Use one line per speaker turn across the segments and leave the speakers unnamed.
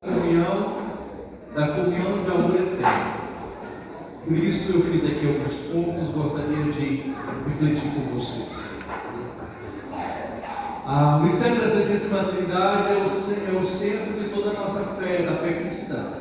da comunhão de amor eterno. Por isso eu fiz aqui alguns pontos, gostaria de refletir com vocês. O mistério da Santíssima Trindade é o centro de toda a nossa fé, da fé cristã.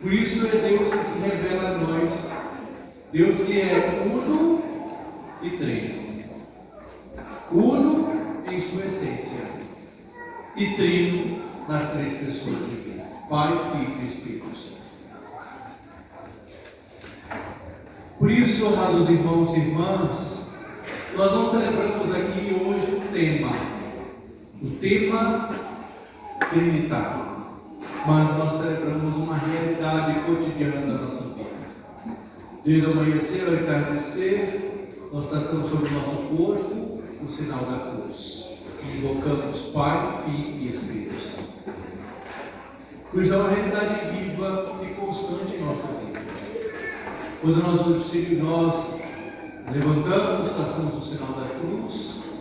Por isso é Deus que se revela a nós, Deus que é uno e trino. Uno em sua essência e trino nas três pessoas divinas: Pai, Filho e Espírito Santo. Por isso, amados irmãos e irmãs, nós não celebramos aqui hoje o tema trinitário, mas nós celebramos uma realidade cotidiana da nossa vida. Desde o amanhecer ao entardecer, nós traçamos sobre o nosso corpo o sinal da cruz e invocamos Pai, Filho e Espírito Santo. Cruz é uma realidade viva e constante em nossa vida. Quando nós levantamos, traçamos o sinal da cruz.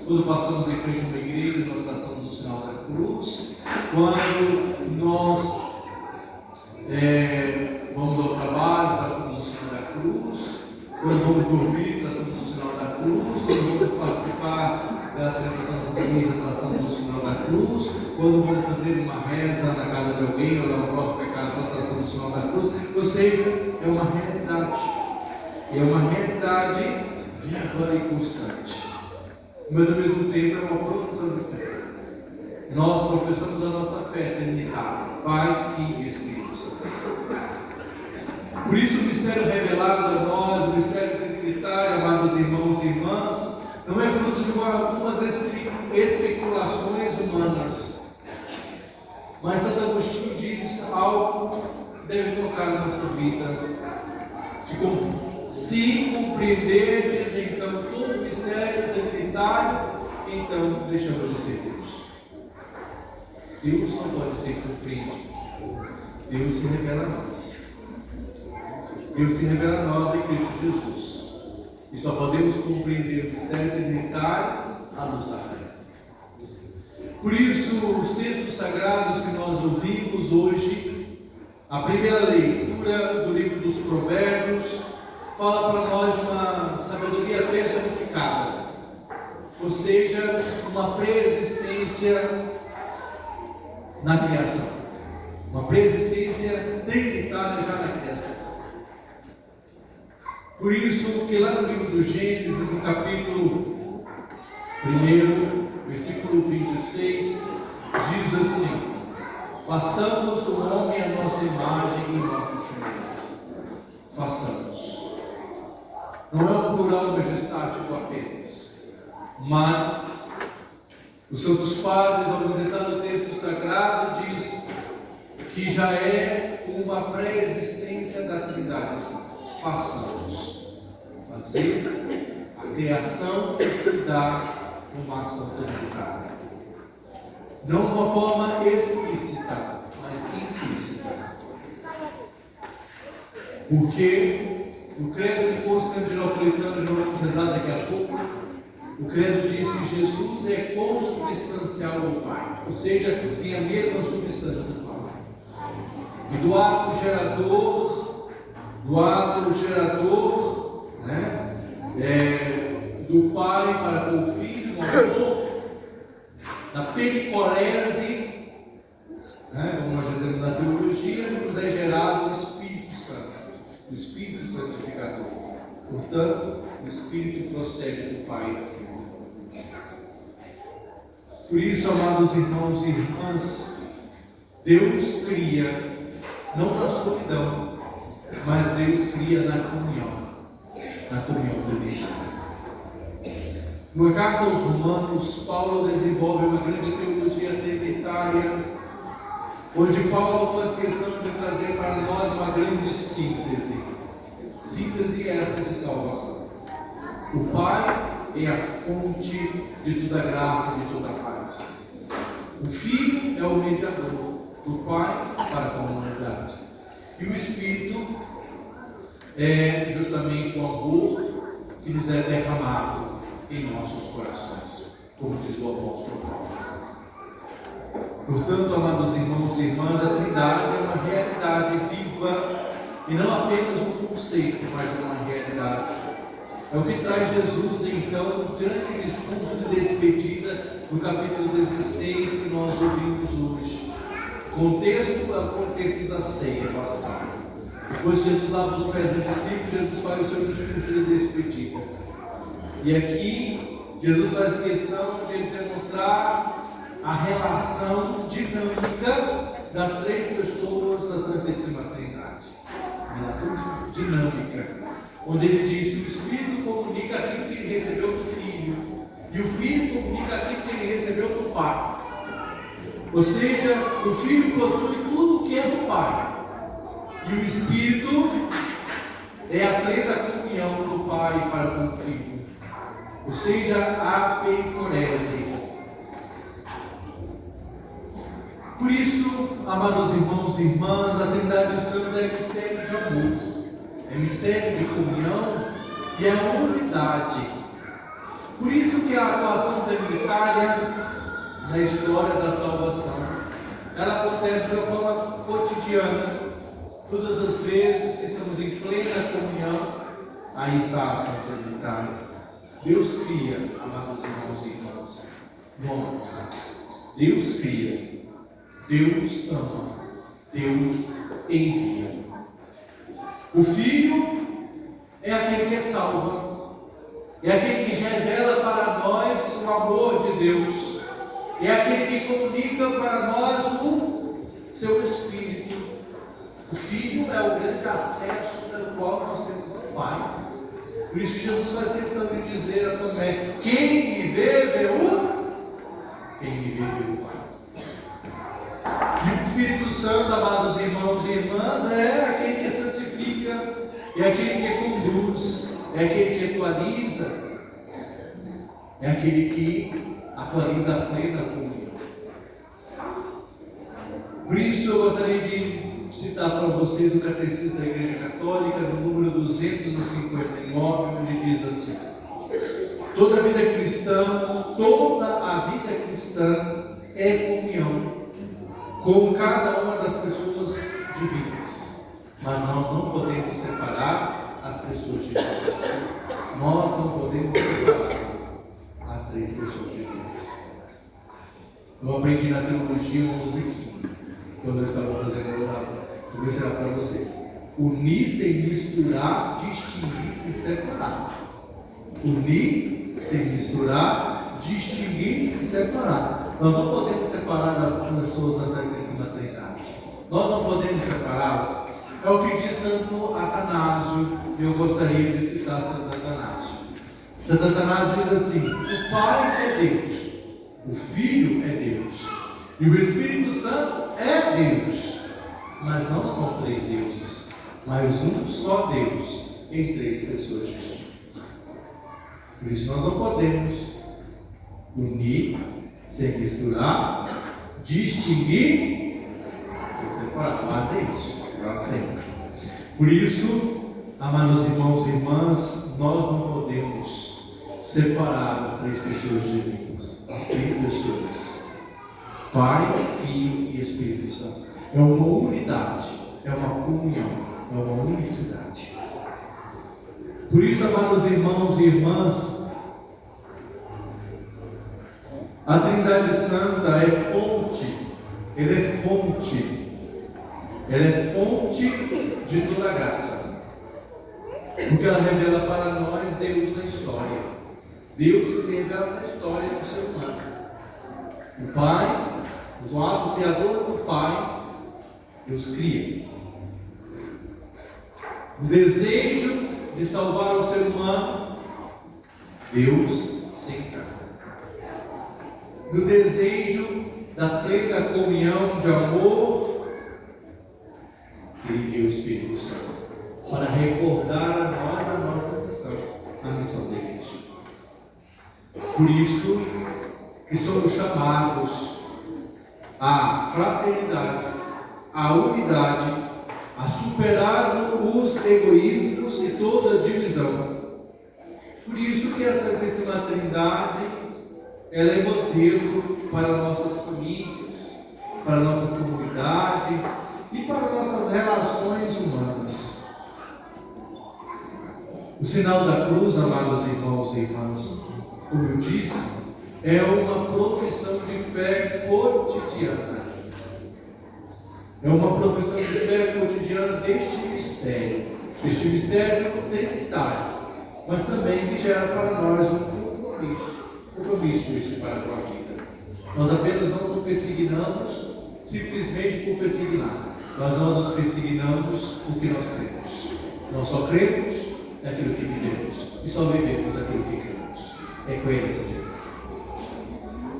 Quando passamos em frente a uma igreja, nós traçamos o sinal da cruz. Quando nós vamos ao trabalho, traçamos o sinal da cruz. Quando vamos dormir, traçamos o sinal da cruz. Quando vamos participar da celebração da missa, traçamos o sinal da cruz. Quando vamos fazer uma reza na casa de alguém ou na própria casa, nós traçamos o sinal da cruz. Ou seja, é uma realidade. É uma realidade viva e constante. Mas ao mesmo tempo é uma profissão de fé. Nós professamos a nossa fé trinitária: Pai, Filho e Espírito Santo. Por isso o mistério revelado a nós, o mistério trinitário, amados irmãos e irmãs, não é fruto de algumas especulações humanas. Mas Santo Agostinho diz algo que deve tocar a nossa vida. Se compreenderdes então todo o mistério trinitário, então deixamos de ser Deus. Deus não pode ser compreendido. Deus se revela a nós. Deus se revela a nós em Cristo Jesus. E só podemos compreender o mistério trinitário à luz da fé. Por isso, os textos sagrados que nós ouvimos hoje, a primeira leitura do livro dos Provérbios, fala para nós de uma sabedoria personificada, ou seja, uma preexistência na criação, uma preexistência trinitária já na criação. Por isso que lá no livro do Gênesis, no capítulo 1, versículo 26, diz assim: façamos do homem a nossa imagem e nossa semelhança. Façamos. Não é um plural majestático apenas, mas os Santos Padres, ao visitar o texto sagrado, diz que já é uma pré-existência da Trindade Santa. Façamos. Fazer a criação da uma ação trinitária. Não de uma forma explícita, mas implícita. Porque o credo de Constantinopolitano, que vamos rezar daqui a pouco, o credo diz que Jesus é consubstancial ao Pai, ou seja, tem a mesma substância do Pai. E do ato gerador, do Pai para com o Filho, no amor, da pericorese, como nós dizemos na teologia, nos é gerado o Espírito Santo. O Espírito Santificador. Portanto, o Espírito procede do Pai e do Filho. Por isso, amados irmãos e irmãs, Deus cria, não na solidão, mas Deus cria na comunhão trinitária. Na carta aos Romanos, Paulo desenvolve uma grande teologia trinitária, onde Paulo faz questão de trazer para nós uma grande síntese. Síntese essa de salvação. O Pai é a fonte de toda graça, de toda paz. O Filho é o mediador do Pai para com a humanidade. E o Espírito é justamente o amor que nos é derramado em nossos corações, como diz o apóstolo Paulo. Portanto, amados irmãos e irmãs, a E não apenas um conceito, mas uma realidade. É o que traz Jesus, então, no grande discurso de despedida no capítulo 16 que nós ouvimos hoje. O contexto é o contexto da ceia pascal. Depois Jesus lava os pés dos discípulos, Jesus faz o seu discurso de despedida. E aqui, Jesus faz questão de demonstrar a relação dinâmica das três pessoas da Santíssima Trindade. Relação dinâmica. Onde ele diz que o Espírito comunica aquilo que ele recebeu do Filho, e o Filho comunica aquilo que ele recebeu do Pai. Ou seja, o Filho possui tudo o que é do Pai, e o Espírito é a plena comunhão do Pai para com o Filho. Ou seja, a pericorese. Por isso, amados irmãos e irmãs, a Trindade Santa é mistério de amor. É mistério de comunhão e é unidade. Por isso que a atuação trinitária na história da salvação, ela acontece de uma forma cotidiana. Todas as vezes que estamos em plena comunhão, aí está a ação trinitária. Deus cria, amados irmãos e irmãs. Bom, Deus cria, Deus ama, Deus envia. O Filho é aquele que salva, é aquele que revela para nós o amor de Deus, é aquele que comunica para nós o seu Espírito. O Filho é o grande acesso pelo qual nós temos ao Pai. Por isso que Jesus faz questão de dizer a Tomé: quem me vê, vê o Pai. E o Espírito Santo, amados irmãos e irmãs, é aquele que santifica, é aquele que conduz, é aquele que atualiza, é aquele que atualiza a plena comunhão. Por isso eu gostaria de citar para vocês o Catecismo da Igreja Católica, no número 259, onde diz assim: toda a vida cristã é comunhão com cada uma das pessoas divinas, mas nós não podemos separar as pessoas divinas. Nós não podemos separar as três pessoas divinas. Eu aprendi na teologia uma musiquinha, quando eu estava fazendo eu vou ensinar para vocês: unir sem misturar, distinguir sem separar. Unir sem misturar, distinguir sem separar. Nós não podemos separar as pessoas da Santíssima Trindade. Nós não podemos separá-las. É o que diz Santo Atanásio, e eu gostaria de citar Santo Atanásio. Santo Atanásio diz assim: o Pai é Deus, o Filho é Deus, e o Espírito Santo é Deus. Mas não são três deuses, mas um só Deus em três pessoas distintas. Por isso nós não podemos unir sem misturar, distinguir sem separar. Guarda isso para sempre. Por isso, amados irmãos e irmãs, nós não podemos separar as três pessoas divinas, as três pessoas: Pai, Filho e Espírito Santo. É uma unidade, é uma comunhão, é uma unicidade. Por isso, amados irmãos e irmãs, a Trindade Santa é fonte, ela é fonte de toda a graça, porque ela revela para nós Deus na história. Deus se revela na história do ser humano. O Pai, o ato criador do Pai, Deus cria. O desejo de salvar o ser humano, Deus se encarna. No desejo da plena comunhão de amor, Ele enviou o Espírito Santo para recordar a nós a nossa missão, a missão da igreja. Por isso que somos chamados à fraternidade, à unidade, a superar os egoísmos e toda divisão. Por isso que a Santíssima Trindade, ela é modelo para nossas famílias, para nossa comunidade e para nossas relações humanas. sinal da cruz, amados irmãos e irmãs, como eu disse, é uma profissão de fé cotidiana. É uma profissão de fé cotidiana deste mistério. Este mistério trinitário, mas também que gera para nós um compromisso este para a tua vida. Nós apenas não nos persignamos simplesmente por persignar, mas nós nos persignamos porque nós cremos. Nós só cremos naquilo que vivemos e só vivemos aquilo que cremos. É coerência de Deus.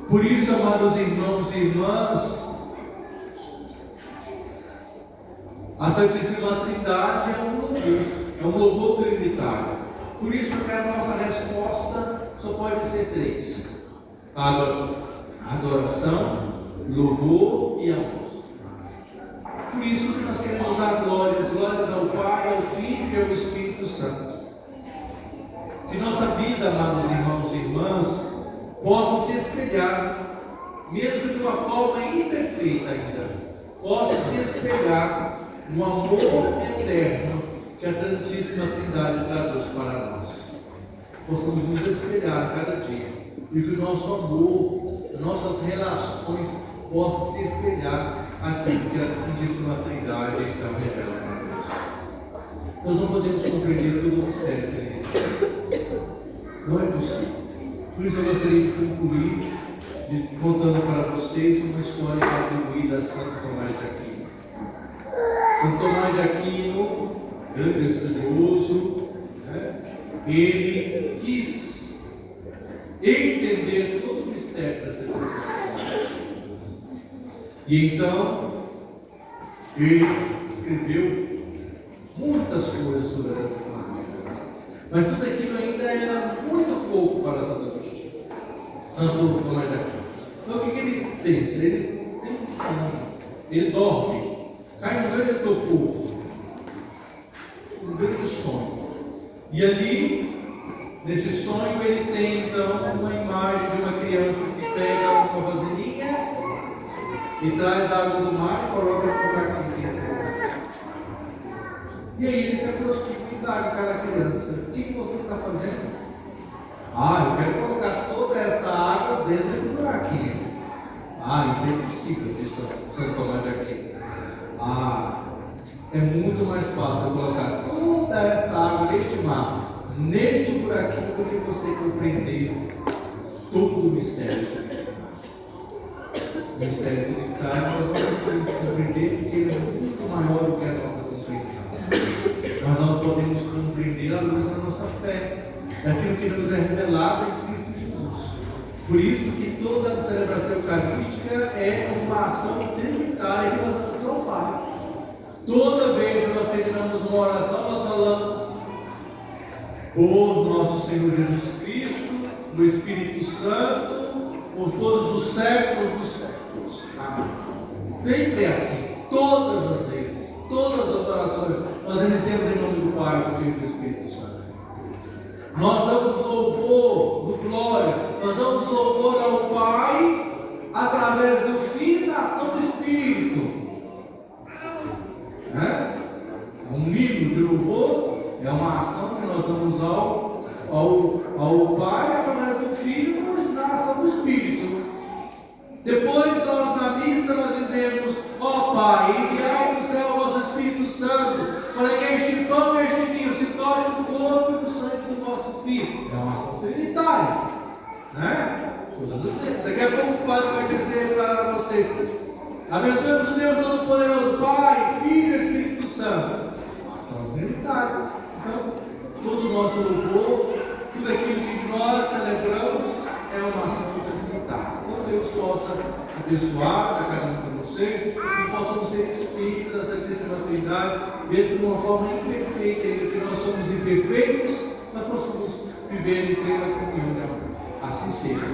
Por isso, amados irmãos e irmãs, a Santíssima Trindade é um louvor trinitário. Por isso que a nossa resposta só pode ser 3: adoração, louvor e amor. Por isso que nós queremos dar glórias ao Pai, ao Filho e ao Espírito Santo. Que nossa vida, amados irmãos e irmãs, possa se espelhar, mesmo de uma forma imperfeita ainda, possa se espelhar no amor eterno que a Santíssima Trindade traduz para nós. Possamos nos espelhar cada dia e que o nosso amor, nossas relações possam se espelhar aquilo que a Santíssima Trindade então revela para nós. Nós não podemos compreender todo o mistério trinitário. Não é possível. Por isso eu gostaria de concluir contando para vocês uma história atribuída a Santo Tomás de Aquino. Santo Tomás de Aquino, grande estudioso, ele quis entender todo o mistério da santificação. E então, ele escreveu muitas coisas sobre a santificação. Mas tudo aquilo ainda era muito pouco para Santo Agostinho, Santo Tomás de Aquino. Então, o que ele pensa? Ele tem um sonho, ele dorme. Cai no grande torpor, um grande sonho. E ali, nesse sonho, ele tem então uma imagem de uma criança que pega uma vasilhinha e traz água do mar e coloca no lugar que quer. E aí ele se aproxima e dá para a criança: o que você está fazendo? Eu quero colocar toda esta água dentro desse buraquinho. Isso é impossível, disse Santo Tomás de Aquino. É muito mais fácil colocar toda essa água neste mar, neste buraquinho, do que você compreender todo o mistério. O mistério trinitário nós não podemos compreender porque ele é muito maior do que a nossa compreensão. Mas nós podemos compreender à luz da nossa fé, daquilo que nos é revelado em Cristo Jesus. Por isso que toda a celebração eucarística é uma ação trinitária que nós damos ao Pai. Toda vez que nós terminamos uma oração, nós falamos: por nosso Senhor Jesus Cristo, no Espírito Santo, por todos os séculos dos séculos. Amém. Sempre é assim, todas as vezes, todas as orações, nós iniciamos em nome do Pai, do Filho e do Espírito Santo. Nós damos louvor, do glória, nós damos louvor ao Pai através do Filho e da ação do Espírito. É um hino de louvor, é uma ação que nós damos ao Pai através do Filho e da ação do Espírito. Depois nós na missa nós dizemos: ó Pai, enviai do céu o vosso Espírito Santo, para que este pão e este vinho se tornem o corpo e o sangue do vosso Filho. É uma ação trinitária, né? Daqui a pouco o Padre vai dizer para vocês: abençoemos o Deus Todo-Poderoso, Pai, Filho e Espírito Santo. Ação trinitária. Então, todo o nosso louvor, tudo aquilo que nós celebramos é uma ação trinitária. Então Deus possa abençoar a cada um de vocês e possamos ser espíritos da Santíssima Trindade, mesmo de uma forma imperfeita, ainda que nós somos imperfeitos, mas possamos viver em plena comunhão. Assim seja.